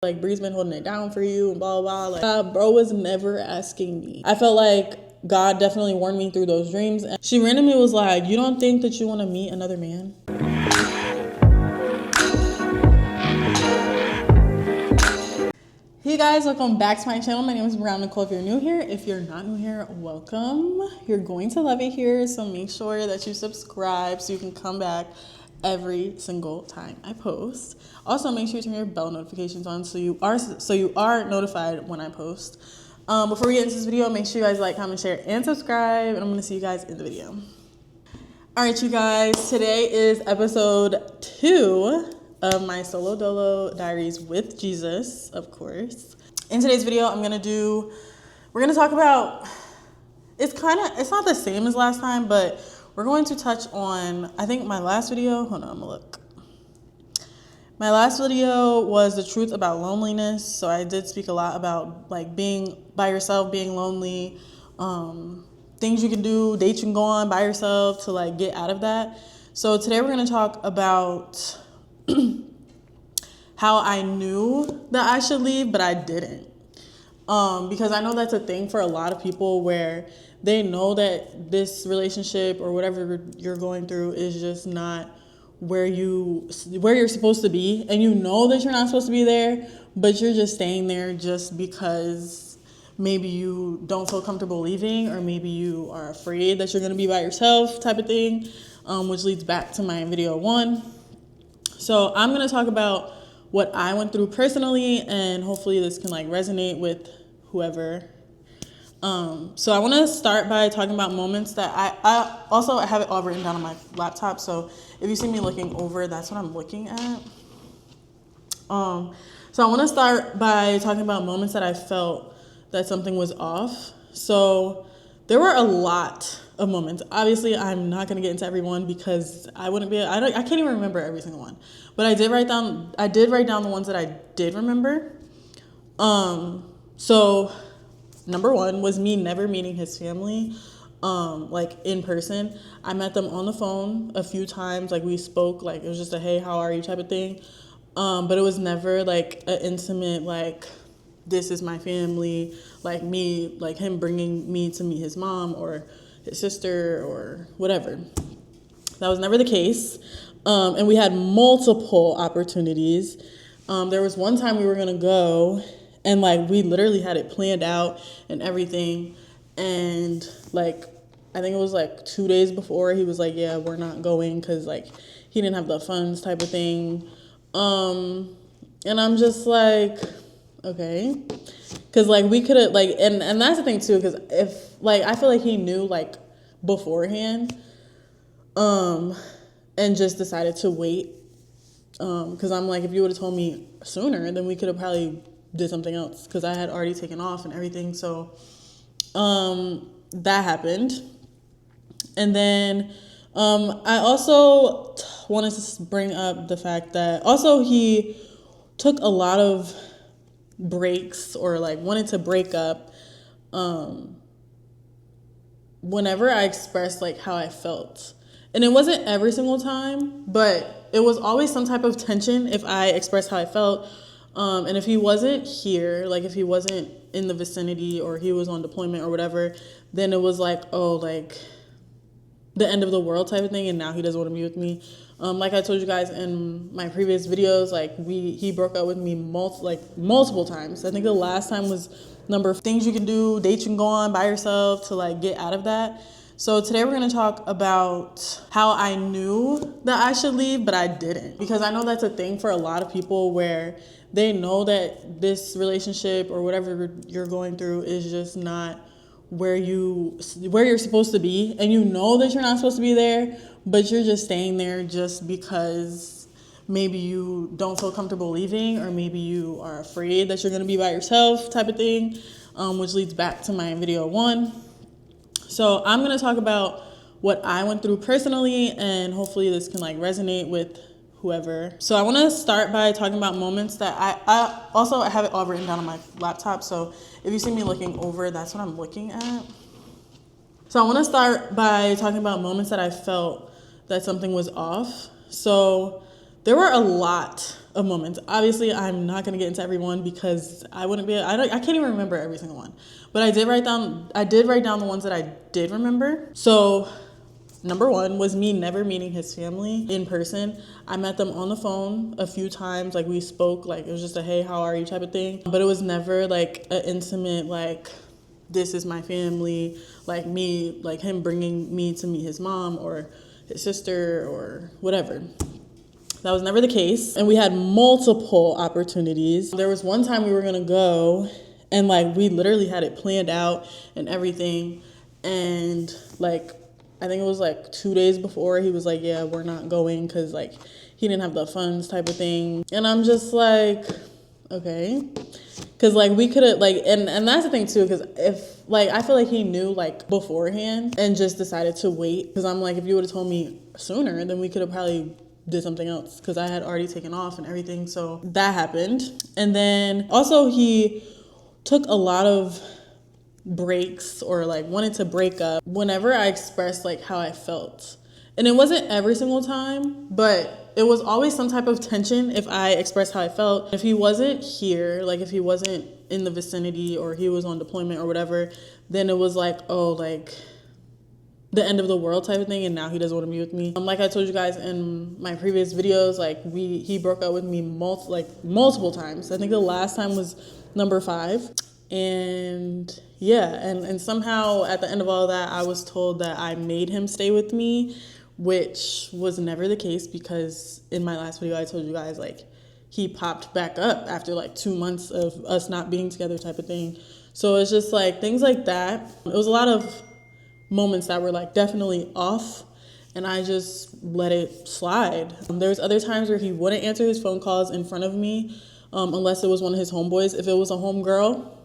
like Bree's been holding it down for you and blah blah blah. Like bro was never asking me. I felt like God definitely warned me through those dreams, and she randomly was like, you don't think that you want to meet another man? Hey guys, welcome back to my channel. My name is Brown Nicole. If you're new here, if you're not new here, welcome. You're going to love it here, so make sure that you subscribe so you can come back every single time I post. Also, make sure you turn your bell notifications on so you are notified when I post. Before we get into this video, make sure you guys like, comment, share, and subscribe, and I'm gonna see you guys in the video. All right, you guys, today is episode 2 of my solo Dolo Diaries with Jesus, of course. In today's video, we're gonna talk about, it's not the same as last time, but we're going to touch on, I think my last video, hold on, I'm gonna look. My last video was the truth about loneliness. So I did speak a lot about like being by yourself, being lonely, things you can do, dates you can go on by yourself to like get out of that. So today we're gonna talk about how I knew that I should leave, but I didn't. Because I know that's a thing for a lot of people where they know that this relationship or whatever you're going through is just not where you're supposed to be, and you know that you're not supposed to be there, but you're just staying there just because maybe you don't feel comfortable leaving, or maybe you are afraid that you're going to be by yourself type of thing, which leads back to my video 1. So I'm going to talk about what I went through personally, and hopefully this can like resonate with whoever. So I want to start by talking about moments that I also have it all written down on my laptop. So if you see me looking over, that's what I'm looking at. So I want to start by talking about moments that I felt that something was off. So there were a lot of moments. Obviously, I'm not going to get into every one because I can't even remember every single one. But I did write down the ones that I did remember. So number 1 was me never meeting his family, like in person. I met them on the phone a few times. Like we spoke, like it was just a, hey, how are you type of thing. But it was never like an intimate, like this is my family, like me, like him bringing me to meet his mom or his sister or whatever. That was never the case. And we had multiple opportunities. There was one time we were gonna go, and like we literally had it planned out and everything, and like I think it was like 2 days before he was like, yeah, we're not going because like he didn't have the funds type of thing. And I'm just like, okay, because like we could have like, and that's the thing too, because if like I feel like he knew like beforehand, and just decided to wait, because I'm like, if you would have told me sooner, then we could have probably did something else, because I had already taken off and everything. So that happened. And then I also wanted to bring up the fact that also he took a lot of breaks, or like wanted to break up whenever I expressed like how I felt. And it wasn't every single time, but it was always some type of tension if I expressed how I felt. And if he wasn't here, like if he wasn't in the vicinity or he was on deployment or whatever, then it was like, oh, like the end of the world type of thing. And now he doesn't want to be with me. Like I told you guys in my previous videos, like he broke up with me multiple times. I think the last time was number of things you can do, dates you can go on by yourself to like get out of that. So today we're going to talk about how I knew that I should leave, but I didn't. Because I know that's a thing for a lot of people where they know that this relationship or whatever you're going through is just not where you're supposed to be. And you know that you're not supposed to be there, but you're just staying there just because maybe you don't feel comfortable leaving, or maybe you are afraid that you're going to be by yourself type of thing, which leads back to my video 1. So I'm going to talk about what I went through personally, and hopefully this can like resonate with whoever. So I want to start by talking about moments that I also have it all written down on my laptop. So if you see me looking over, that's what I'm looking at. So I want to start by talking about moments that I felt that something was off. So there were a lot of moments. Obviously, I'm not going to get into every one because I can't even remember every single one. But I did write down the ones that I did remember. So number one was me never meeting his family in person. I met them on the phone a few times. Like, we spoke, like, it was just a, hey, how are you type of thing. But it was never like an intimate, like, this is my family, like me, like him bringing me to meet his mom or his sister or whatever. That was never the case. And we had multiple opportunities. There was one time we were gonna go and like we literally had it planned out and everything. And like, I think it was like 2 days before he was like, yeah, we're not going because like he didn't have the funds type of thing. And I'm just like, okay. Cause like we could have like, and that's the thing too, cause if like, I feel like he knew like beforehand and just decided to wait. Cause I'm like, if you would have told me sooner, then we could have probably did something else. Cause I had already taken off and everything. So that happened. And then also he took a lot of breaks or like wanted to break up whenever I expressed like how I felt. And it wasn't every single time, but it was always some type of tension if I expressed how I felt. If he wasn't here, like if he wasn't in the vicinity or he was on deployment or whatever, then it was like, oh, like the end of the world type of thing, and now he doesn't want to be with me. Like I told you guys in my previous videos, like he broke up with me multiple times. I think the last time was number 5. And yeah, and somehow at the end of all that, I was told that I made him stay with me, which was never the case because in my last video, I told you guys like he popped back up after like 2 months of us not being together type of thing. So it's just like things like that. It was a lot of moments that were like definitely off and I just let it slide. There was other times where he wouldn't answer his phone calls in front of me unless it was one of his homeboys. If it was a homegirl,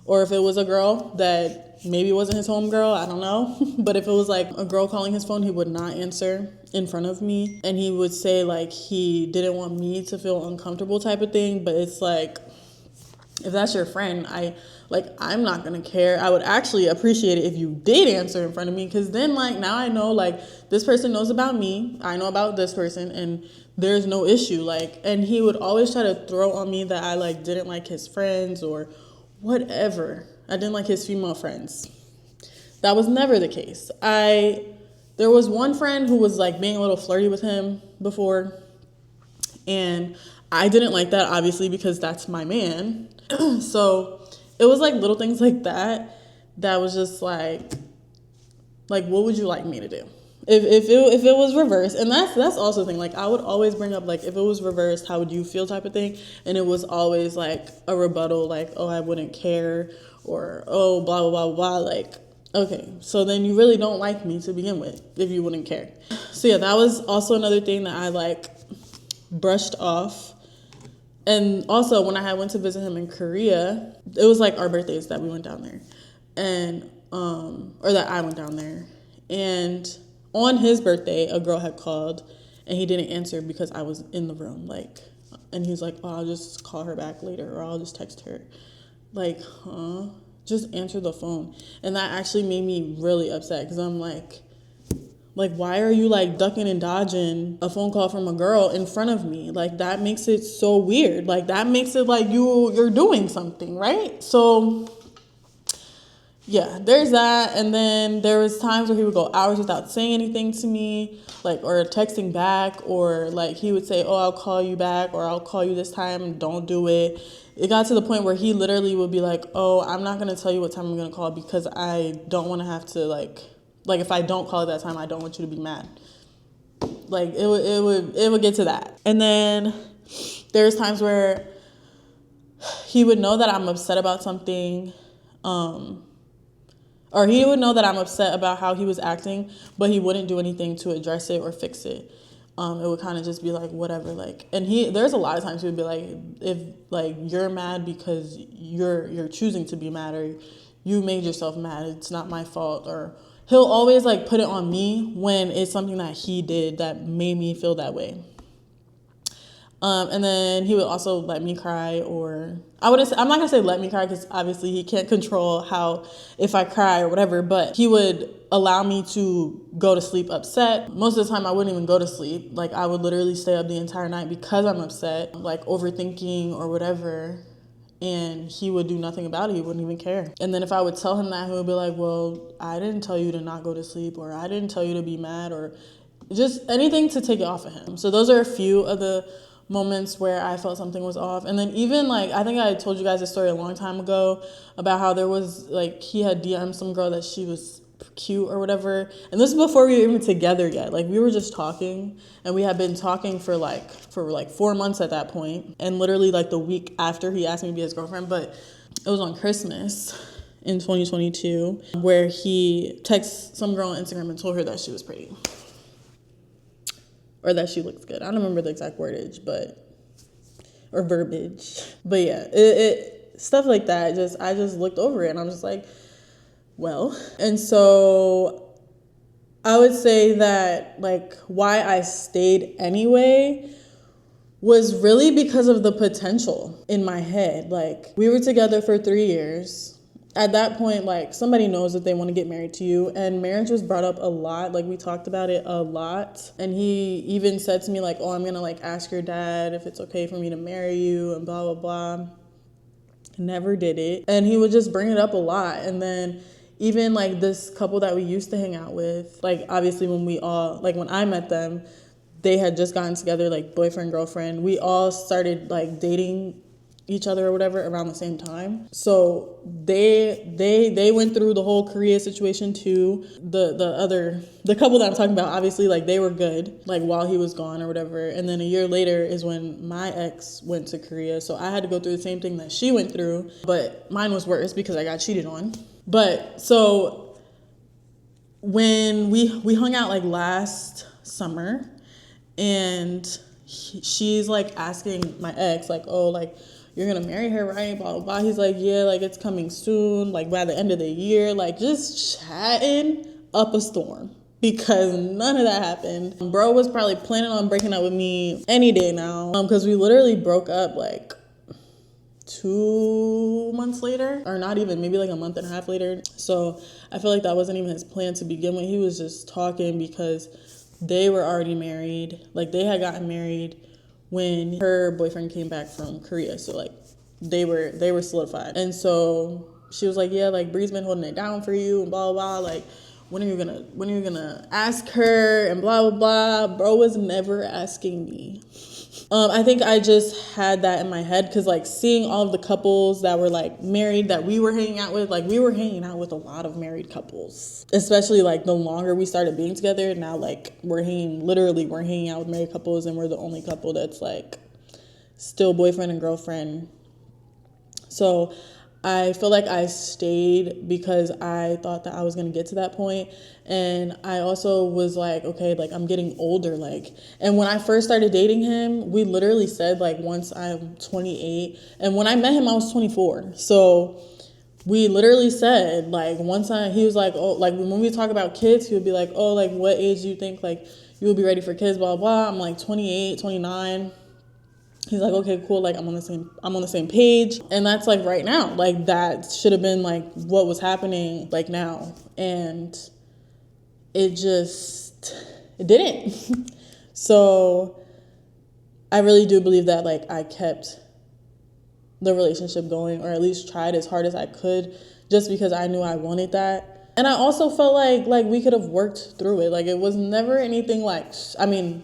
or if it was a girl that maybe wasn't his homegirl, I don't know. But if it was like a girl calling his phone, he would not answer in front of me. And he would say like he didn't want me to feel uncomfortable type of thing. But it's like, if that's your friend, I'm not gonna care. I would actually appreciate it if you did answer in front of me, because then like now I know like this person knows about me, I know about this person, and there's no issue. Like, and he would always try to throw on me that I like didn't like his friends or whatever. I didn't like his female friends. That was never the case. There was one friend who was like being a little flirty with him before, and I didn't like that obviously because that's my man. So it was like little things like that was just like what would you like me to do? If it was reversed, and that's also the thing, like I would always bring up like if it was reversed, how would you feel type of thing, and it was always like a rebuttal, like, oh, I wouldn't care, or oh, blah blah blah blah. Like, okay, so then you really don't like me to begin with if you wouldn't care. So yeah, that was also another thing that I like brushed off. And also when I went to visit him in Korea, it was like our birthdays that we went down there, and or that I went down there, and on his birthday, a girl had called and he didn't answer because I was in the room. Like, and he was like, oh, I'll just call her back later, or I'll just text her. Like, huh? Just answer the phone. And that actually made me really upset because I'm like, why are you like ducking and dodging a phone call from a girl in front of me? Like, that makes it so weird. Like, that makes it like you're doing something, right? So yeah, there's that. And then there was times where he would go hours without saying anything to me, like, or texting back, or like he would say, oh, I'll call you back, or I'll call you this time, don't do it. It got to the point where he literally would be like, oh, I'm not going to tell you what time I'm going to call because I don't want to have to like if I don't call at that time, I don't want you to be mad. Like, it would get to that. And then there's times where he would know that I'm upset about something, or he would know that I'm upset about how he was acting, but he wouldn't do anything to address it or fix it. It would kind of just be like, whatever, like, and there's a lot of times he would be like, if like you're mad because you're choosing to be mad, or you made yourself mad, it's not my fault, or he'll always like put it on me when it's something that he did that made me feel that way. And then he would also let me cry, or I'm not gonna say let me cry because obviously he can't control if I cry or whatever, but he would allow me to go to sleep upset. Most of the time I wouldn't even go to sleep. Like I would literally stay up the entire night because I'm upset, like overthinking or whatever. And he would do nothing about it. He wouldn't even care. And then if I would tell him that, he would be like, well, I didn't tell you to not go to sleep, or I didn't tell you to be mad, or just anything to take it off of him. So those are a few of the moments where I felt something was off. And then even like, I think I told you guys a story a long time ago about how there was like, he had DM'd some girl that she was cute or whatever. And this is before we were even together yet. Like we were just talking, and we had been talking for like 4 months at that point. And literally like the week after he asked me to be his girlfriend, but it was on Christmas in 2022 where he texted some girl on Instagram and told her that she was pretty. Or that she looks good. I don't remember the exact wordage, or verbiage. But yeah, it stuff like that. I just looked over it and I'm just like, well. And so I would say that like why I stayed anyway was really because of the potential in my head. Like we were together for 3 years. At that point, like somebody knows that they want to get married to you, and marriage was brought up a lot. Like we talked about it a lot. And he even said to me like, oh, I'm going to like ask your dad if it's okay for me to marry you and blah, blah, blah. Never did it. And he would just bring it up a lot. And then even like this couple that we used to hang out with, like obviously when I met them, they had just gotten together, like boyfriend, girlfriend. We all started like dating each other or whatever around the same time. So they went through the whole Korea situation too. The couple that I'm talking about, obviously like they were good, like while he was gone or whatever. And then a year later is when my ex went to Korea. So I had to go through the same thing that she went through, but mine was worse because I got cheated on. But so when we hung out like last summer, and she's like asking my ex like, oh, like you're gonna marry her, right? Blah, blah, blah. He's like, yeah, like it's coming soon, like by the end of the year, like just chatting up a storm because none of that happened. Bro was probably planning on breaking up with me any day now because we literally broke up like 2 months later, or not even, maybe like a month and a half later. So I feel like that wasn't even his plan to begin with. He was just talking because they were already married. Like they had gotten married when her boyfriend came back from Korea. So like they were solidified. And so she was like, yeah, like Bree's been holding it down for you and blah, blah, blah. Like when are you gonna ask her and blah, blah, blah. Bro was never asking me. I think I just had that in my head because like seeing all of the couples that were like married that we were hanging out with, like we were hanging out with a lot of married couples, especially like the longer we started being together. Now like we're hanging out with married couples, and we're the only couple that's like still boyfriend and girlfriend. So I feel like I stayed because I thought that I was going to get to that point. And I also was like, okay, like I'm getting older. Like, and when I first started dating him, we literally said like once I'm 28, and when I met him, I was 24. So we literally said like he was like, oh, like when we talk about kids, he would be like, oh, like what age do you think like you will be ready for kids, blah, blah. I'm like 28, 29. He's like, okay, cool. Like I'm on the same page. And that's like right now, like that should have been like what was happening like now. And it didn't. So I really do believe that like I kept the relationship going, or at least tried as hard as I could, just because I knew I wanted that. And I also felt like we could have worked through it. Like it was never anything like, I mean,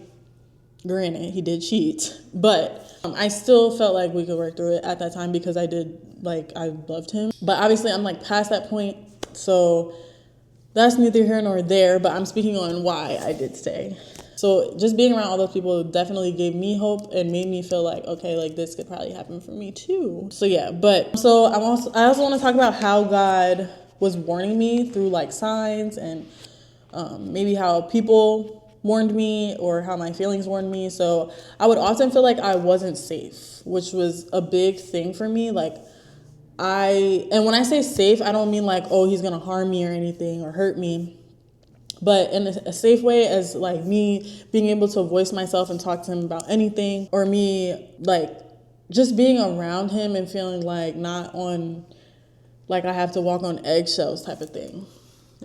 granted, he did cheat, but I still felt like we could work through it at that time because I loved him. But obviously I'm like past that point, so that's neither here nor there, but I'm speaking on why I did stay. So just being around all those people definitely gave me hope and made me feel like, okay, like this could probably happen for me too. So yeah, I also want to talk about how God was warning me through like signs and maybe how people warned me or how my feelings warned me. So I would often feel like I wasn't safe, which was a big thing for me. Like and when I say safe, I don't mean like, oh, he's gonna harm me or anything or hurt me. but in a safe way, as like me being able to voice myself and talk to him about anything, or me like just being around him and feeling like not on, like I have to walk on eggshells type of thing,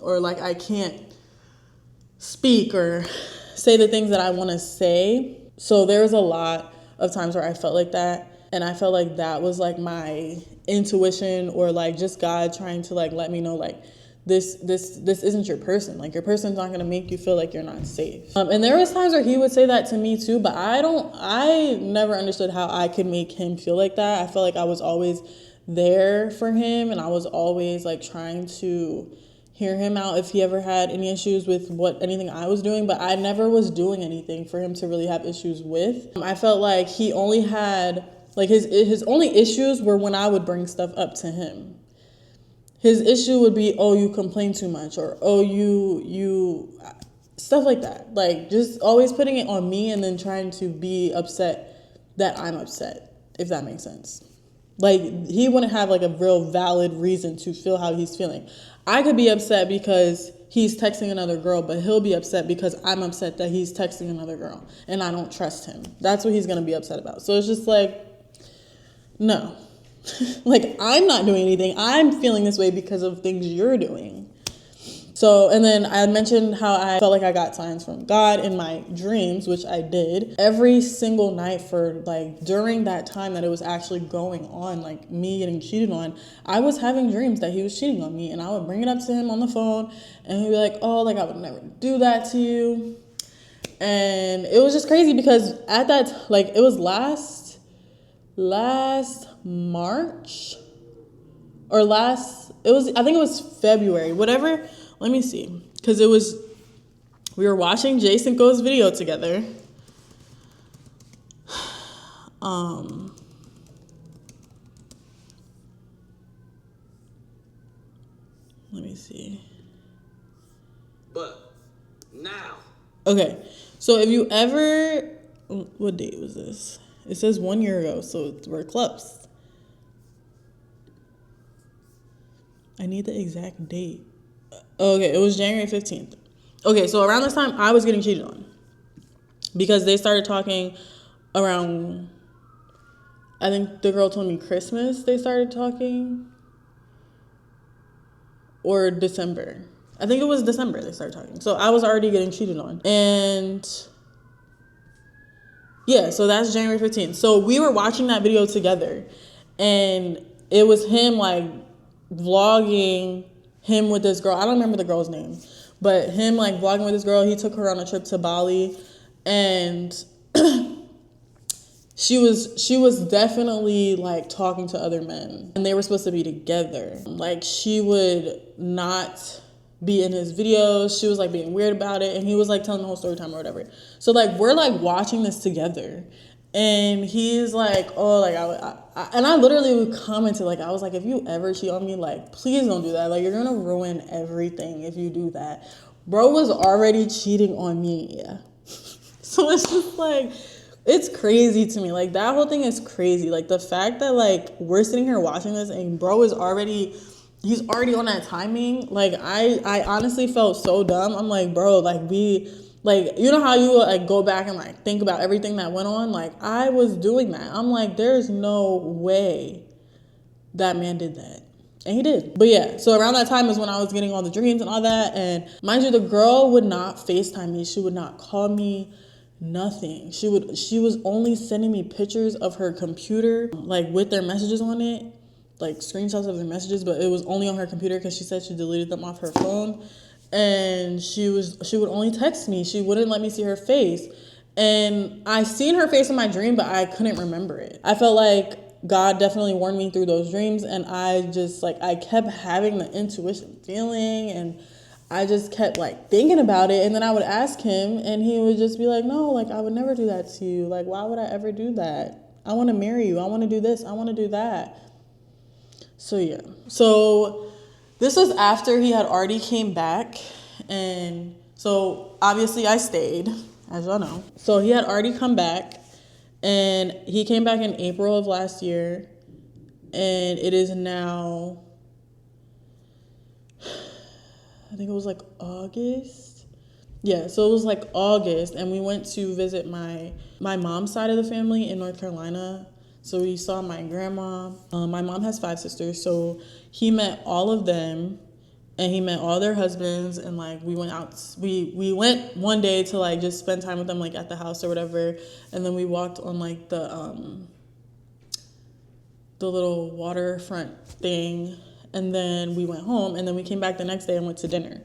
or like I can't speak or say the things that I want to say. So there was a lot of times where I felt like that, and I felt like that was like my intuition, or like just God trying to like let me know like this isn't your person. Like your person's not gonna make you feel like you're not safe. And there was times where he would say that to me too, but I never understood how I could make him feel like that. I felt like I was always there for him, and I was always like trying to hear him out if he ever had any issues with anything I was doing, but I never was doing anything for him to really have issues with. I felt like he only had like his only issues were when I would bring stuff up to him. His issue would be, oh, you complain too much, or oh, you stuff like that. Like just always putting it on me and then trying to be upset that I'm upset, if that makes sense. Like he wouldn't have like a real valid reason to feel how he's feeling. I could be upset because he's texting another girl, but he'll be upset because I'm upset that he's texting another girl and I don't trust him. That's what he's going to be upset about. So it's just like, no. Like, I'm not doing anything. I'm feeling this way because of things you're doing. So, and then I mentioned how I felt like I got signs from God in my dreams, which I did. Every single night for like during that time that it was actually going on, like me getting cheated on, I was having dreams that he was cheating on me, and I would bring it up to him on the phone, and he'd be like, oh, like I would never do that to you. And it was just crazy because at that, like it was last March or I think it was February, whatever. Let me see. Because we were watching Jason Go's video together. Let me see. But now. Okay. So if you ever, what date was this? It says 1 year ago, so we're close. I need the exact date. Okay, it was January 15th. Okay, so around this time, I was getting cheated on. Because they started talking around, I think the girl told me Christmas they started talking. Or December. I think it was December they started talking. So I was already getting cheated on. And yeah, so that's January 15th. So we were watching that video together. And it was him like vlogging him with this girl. I don't remember the girl's name. But him like vlogging with this girl. He took her on a trip to Bali. And she was definitely like talking to other men. And they were supposed to be together. Like she would not be in his videos. She was like being weird about it, and he was like telling the whole story time or whatever. So like we're like watching this together, and he's like, oh, like I literally commented, like I was like, if you ever cheat on me, like please don't do that. Like you're gonna ruin everything if you do that. Bro was already cheating on me. So it's just like, it's crazy to me. Like that whole thing is crazy. Like the fact that like we're sitting here watching this and bro is he's already on that timing. Like I honestly felt so dumb. I'm like, bro, like you know how you like go back and like think about everything that went on? Like I was doing that. I'm like, there's no way that man did that. And he did. But yeah, so around that time is when I was getting all the dreams and all that. And mind you, the girl would not FaceTime me. She would not call me. Nothing. She was only sending me pictures of her computer, like with their messages on it, like screenshots of their messages, but it was only on her computer because she said she deleted them off her phone. And she would only text me. She wouldn't let me see her face. And I seen her face in my dream, but I couldn't remember it. I felt like God definitely warned me through those dreams, and I just like I kept having the intuition feeling, and I just kept like thinking about it. And then I would ask him and he would just be like, no, like I would never do that to you. Like, why would I ever do that? I want to marry you. I want to do this. I want to do that. So yeah. So this was after he had already came back. And so obviously I stayed, as y'all know. So he had already come back, and he came back in April of last year. And it is now, I think it was like August. Yeah, so it was like August, and we went to visit my mom's side of the family in North Carolina. So we saw my grandma. My mom has 5 sisters, so he met all of them, and he met all their husbands, and like we went out. We went one day to like just spend time with them, like at the house or whatever, and then we walked on like the little waterfront thing, and then we went home, and then we came back the next day and went to dinner.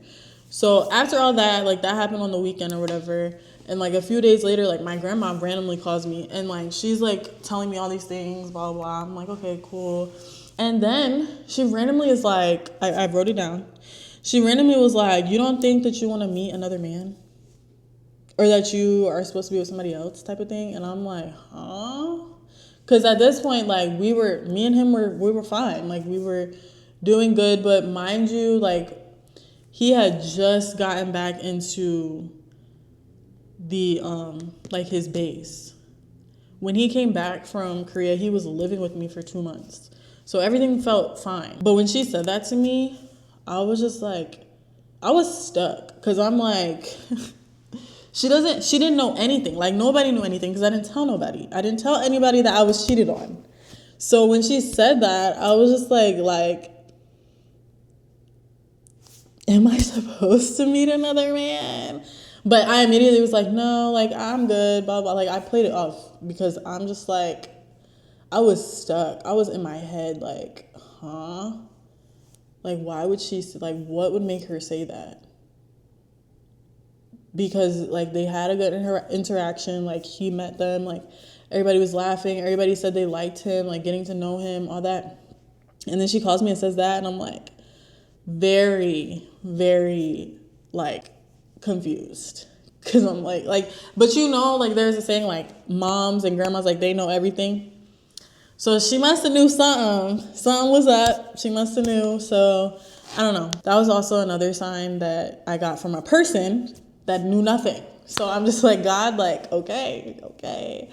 So after all that, like that happened on the weekend or whatever, and like a few days later, like my grandma randomly calls me, and like she's like telling me all these things, blah blah blah. I'm like, okay, cool. And then she randomly is like, I wrote it down. She randomly was like, you don't think that you want to meet another man, or that you are supposed to be with somebody else, type of thing. And I'm like, huh? Because at this point, like me and him we were fine, like we were doing good. But mind you, like he had just gotten back into the like his base. When he came back from Korea, he was living with me for 2 months, so everything felt fine. But when she said that to me, I was just like, I was stuck, because I'm like she didn't know anything. Like nobody knew anything, because I didn't tell nobody. I didn't tell anybody that I was cheated on. So when she said that, I was just like, am I supposed to meet another man? But I immediately was like, no, like I'm good, blah blah. Like I played it off, because I'm just like, I was stuck. I was in my head like, huh? Like why would she, like what would make her say that? Because like they had a good interaction, like he met them, like everybody was laughing, everybody said they liked him, like getting to know him, all that. And then she calls me and says that, and I'm like very, very like confused, because I'm like, but you know, like there's a saying like moms and grandmas, like they know everything. So she must have knew something was up. She must have knew. So I don't know. That was also another sign that I got from a person that knew nothing. So I'm just like, God, like, okay.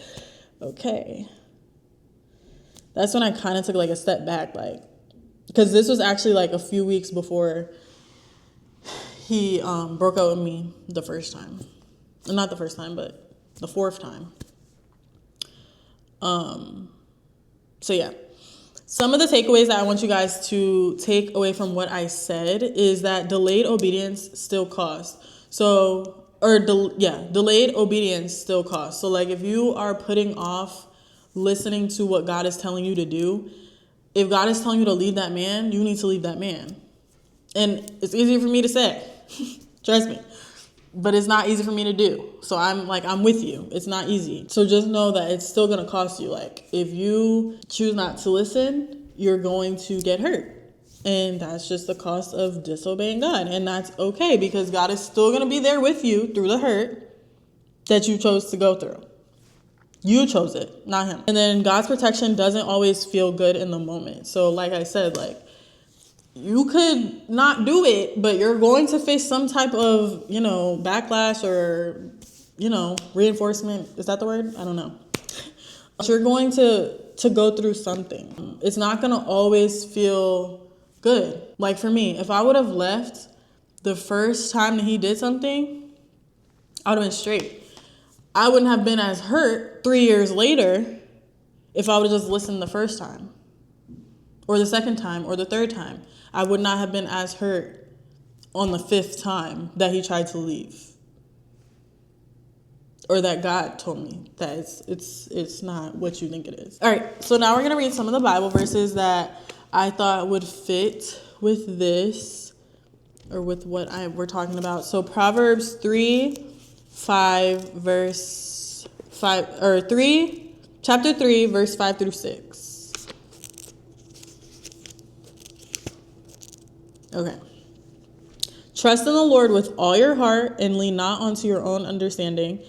That's when I kind of took like a step back, like, because this was actually like a few weeks before he broke up with me the first time. Not the first time, but the 4th time. So yeah. Some of the takeaways that I want you guys to take away from what I said is that delayed obedience still costs. So, delayed obedience still costs. So like if you are putting off listening to what God is telling you to do, if God is telling you to leave that man, you need to leave that man. And it's easier for me to say, trust me, but it's not easy for me to do. So I'm with you. It's not easy. So just know that it's still going to cost you. Like if you choose not to listen, you're going to get hurt. And that's just the cost of disobeying God. And that's okay, because God is still going to be there with you through the hurt that you chose to go through. You chose it, not him. And then God's protection doesn't always feel good in the moment. So like I said, like you could not do it, but you're going to face some type of, backlash or, reinforcement. Is that the word? I don't know. You're going to go through something. It's not going to always feel good. Like for me, if I would have left the first time that he did something, I would have been straight. I wouldn't have been as hurt 3 years later if I would have just listened the first time, or the second time, or the third time. I would not have been as hurt on the 5th time that he tried to leave, or that God told me that it's not what you think it is. All right, so now we're going to read some of the Bible verses that I thought would fit with this, or with what we're talking about. So Proverbs 3:5 verse 5, or chapter 3 verse 5 through 6. Okay. Trust in the Lord with all your heart and lean not onto your own understanding.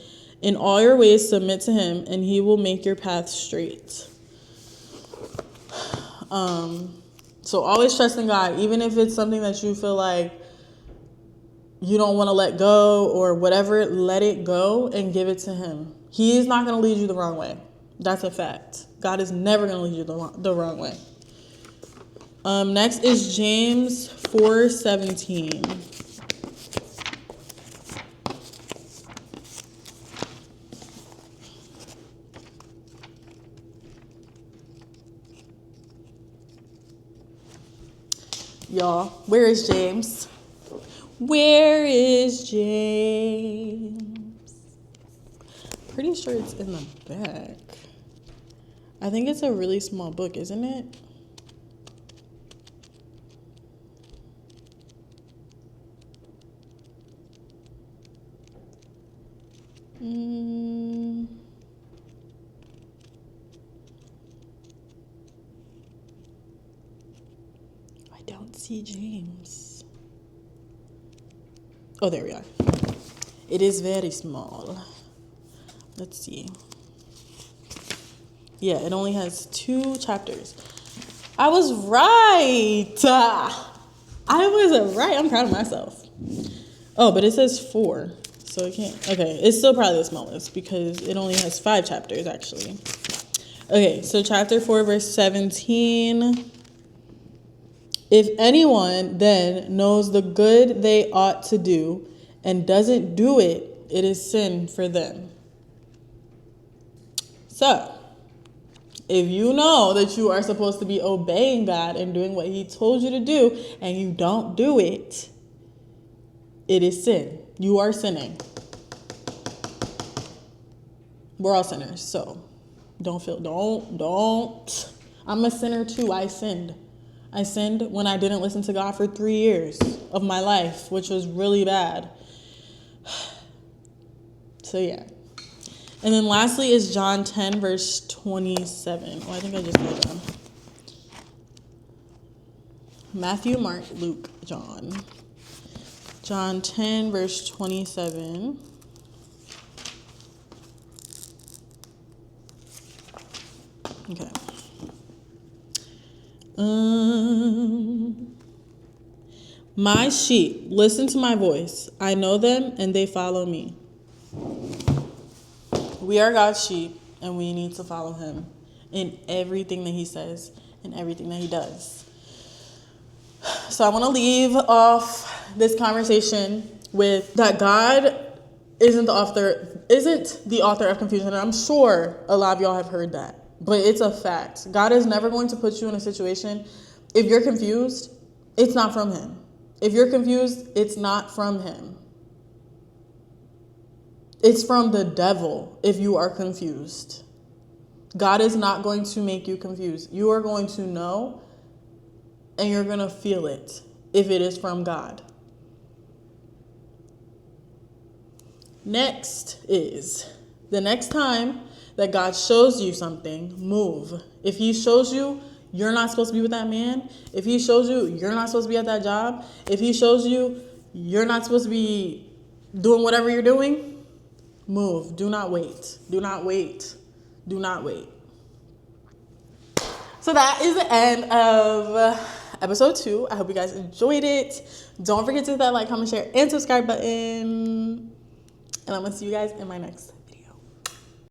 In all your ways submit to him, and he will make your path straight. So always trust in God, even if it's something that you feel like you don't want to let go or whatever, let it go and give it to him. He is not going to lead you the wrong way. That's a fact. God is never going to lead you the wrong way. Next is James 4:17. y'all. Where is James? Where is James? Pretty sure it's in the back. I think it's a really small book, isn't it? I don't see James. Oh, there we are. It is very small. Let's see. Yeah, it only has 2 chapters. I was right. I was right. I'm proud of myself. Oh, but it says 4. So it can't. Okay, it's still probably the smallest because it only has 5 chapters, actually. Okay, so chapter 4, verse 17. If anyone then knows the good they ought to do and doesn't do it, it is sin for them. So, if you know that you are supposed to be obeying God and doing what he told you to do and you don't do it, it is sin. You are sinning. We're all sinners, so don't. I'm a sinner too. I sinned when I didn't listen to God for 3 years of my life, which was really bad. So yeah. And then lastly is John 10, verse 27. Oh, I think I just wrote down. Matthew, Mark, Luke, John. John 10, verse 27. Okay. My sheep listen to my voice. I know them and they follow me. We are God's sheep and we need to follow him in everything that he says and everything that he does. So I want to leave off this conversation with that God isn't the author of confusion. And I'm sure a lot of y'all have heard that. But it's a fact. God is never going to put you in a situation. If you're confused, it's not from him. If you're confused, it's not from him. It's from the devil if you are confused. God is not going to make you confused. You are going to know and you're going to feel it if it is from God. Next is the next time that God shows you something, move. If he shows you you're not supposed to be with that man, if he shows you you're not supposed to be at that job, if he shows you you're not supposed to be doing whatever you're doing, move. Do not wait. Do not wait. Do not wait. So that is the end of episode 2. I hope you guys enjoyed it. Don't forget to hit that like, comment, share, and subscribe button. And I'm going to see you guys in my next